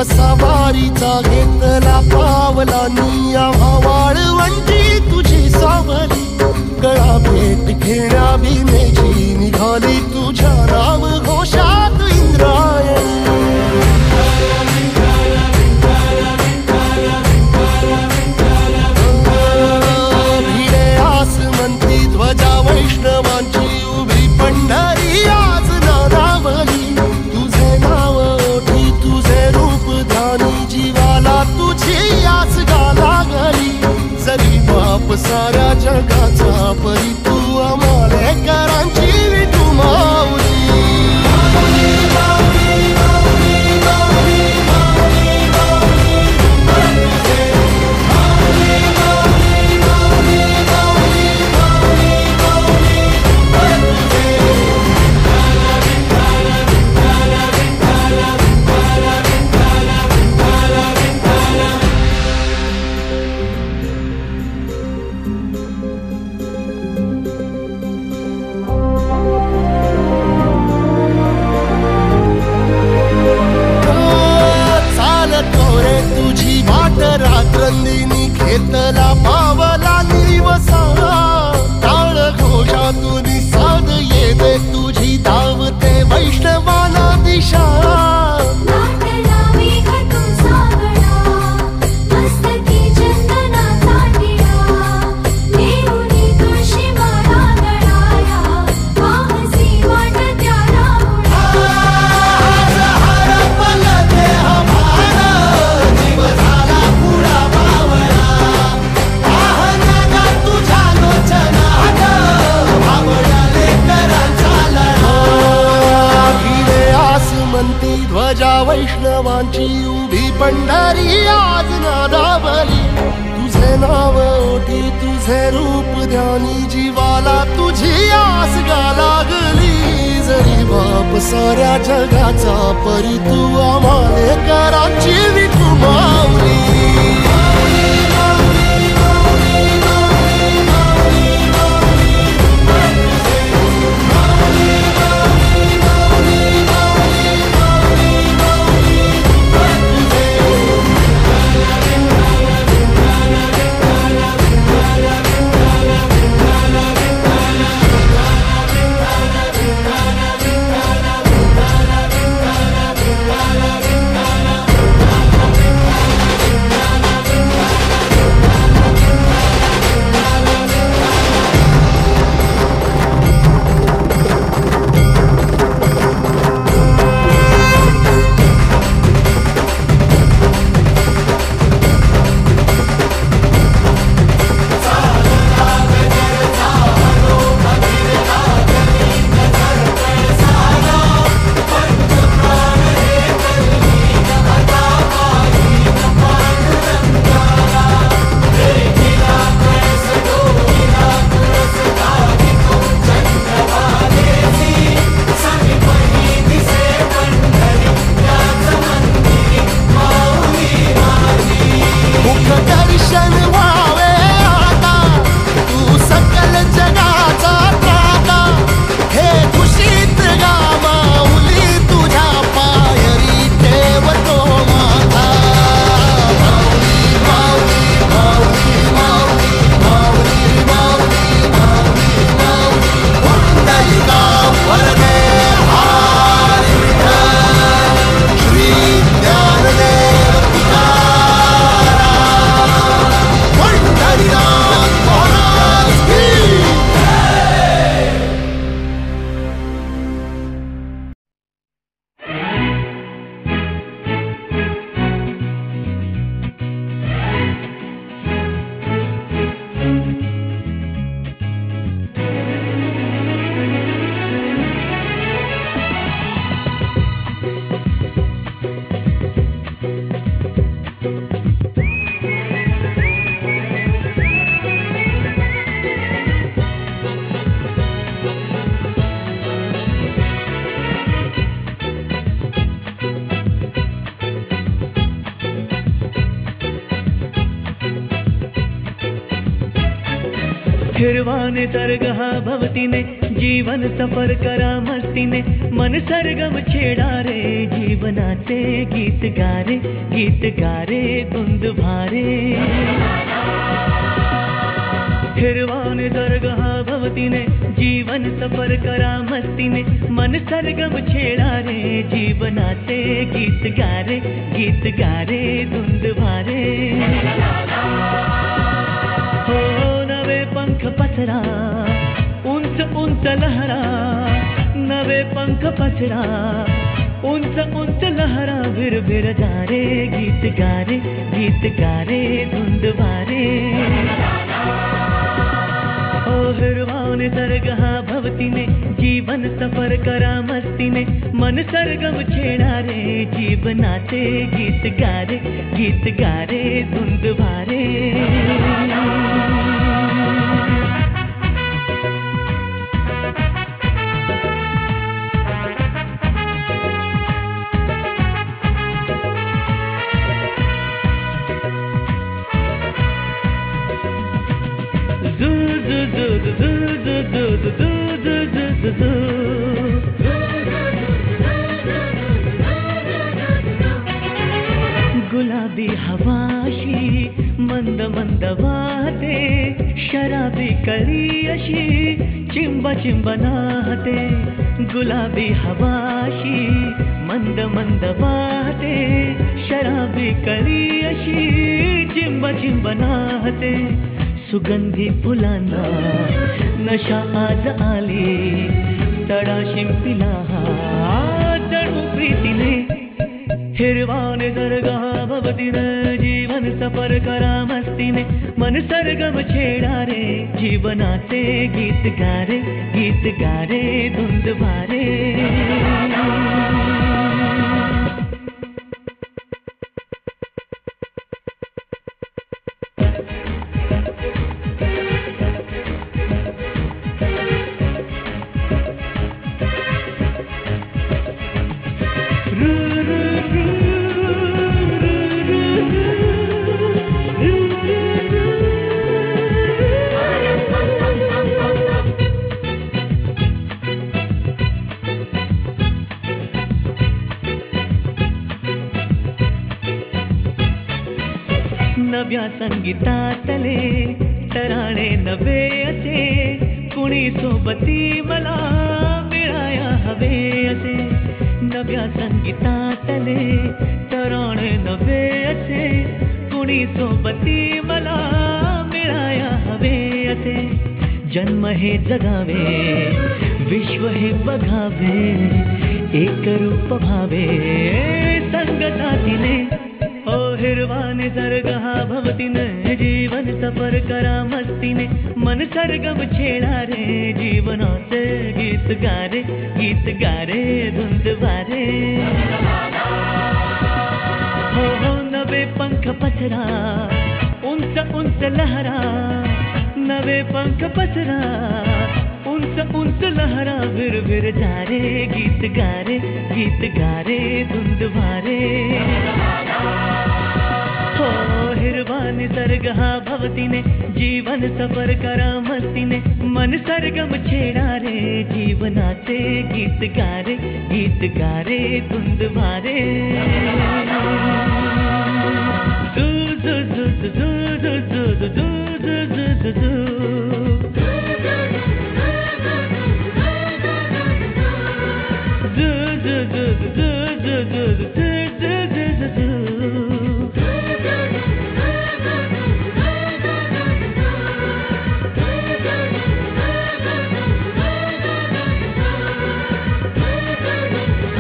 सवारीचा घेतला पावला निया वाळवंटी तुझी सावली गळा भेट घेण्या भीमेची निघाली तुझ्या नाम घोषात इंद्रायणी भिडे आसमंती ध्वजा वैष्णवांची उभी पंढरी आज नादावली तुझे नाव ओठी तुझे रूप ध्यानी जीवाला तुझी आस गा लागली जरी बाप साऱ्या जगाचा परी तू आमालेकरांची विठू माऊली रात्रंदिनी घेतला पावला निवसा टाळ घोषातून साध येते तुझी धावते वैष्णवाना दिशा ध्वजा वैष्णवांची उभी पंढरी आज नादावली तुझे नाव ओठी तुझे रूप ध्यानी जीवाला तुझी आस गा लागली जरी बाप साऱ्या जगाचा परी तू आमालेकरांची विठू माऊली हिरवा निसर्ग हा भवतीने जीवन सफर करा मस्तीने मन सरगम छेडा रे जीवनाचे गीत गारे धुंद भारे हिरवा निसर्ग हा भवतीने जीवन सफर करा मस्तीने मन सरगम छेडा रे जीवनाचे गीत गारे धुंद भारे हो नवे पंख पसरा उंच उंच लहरा नवे पंख पसरा उंच लहरा भिर जा रे गीत गारे धुंद भारे ओ हिरवा निसर्ग हा भवतीने जीवन सफर करा मस्तीने मन सरगम छेडा रे जीवनाचे गीत गारे धुंद भारे गुलाबी हवाशी मंद मंद वाहते शराबी कळी अशी चिंब नाहते गुलाबी हवाशी मंद मंद वाहते शराबी कळी अशी चिंब नाहते सुगंधी फुलांना नशा आज आली तडा शिंपिला जणू प्रीतीने हिरवा निसर्ग हा भवतीने जीवन सफर करा मस्तीने मन सरगम छेडा रे जीवनाचे गीत गारे धुंद भारे नव्या संगीतातले तराणे नवे असे कुणी सोबती मला मिळाया हवे असे नव्या संगीतातले तराणे नवे असे कुणी सोबती मला मिळाया हवे असे जन्म हे जगावे विश्व हे बघावे एक रूप भावे संगतातीने ओ हिरवा निसर्ग हा भवतीने जीवन सफर करा मस्तीने मन सरगम छेडा रे जीवनाचे गीत गारे धुंद भारे हो नवे पंख पसरा उंच लहरा नवे पंख पसरा उंच लहरा भिर जा रे गीत गारे धुंद भारे हो हिरवा निसर्ग हा भवतीने जीवन सफर करा मस्तीने मन सरगम छेडा रे जीवनाचे गीत गारे धुंद भारे do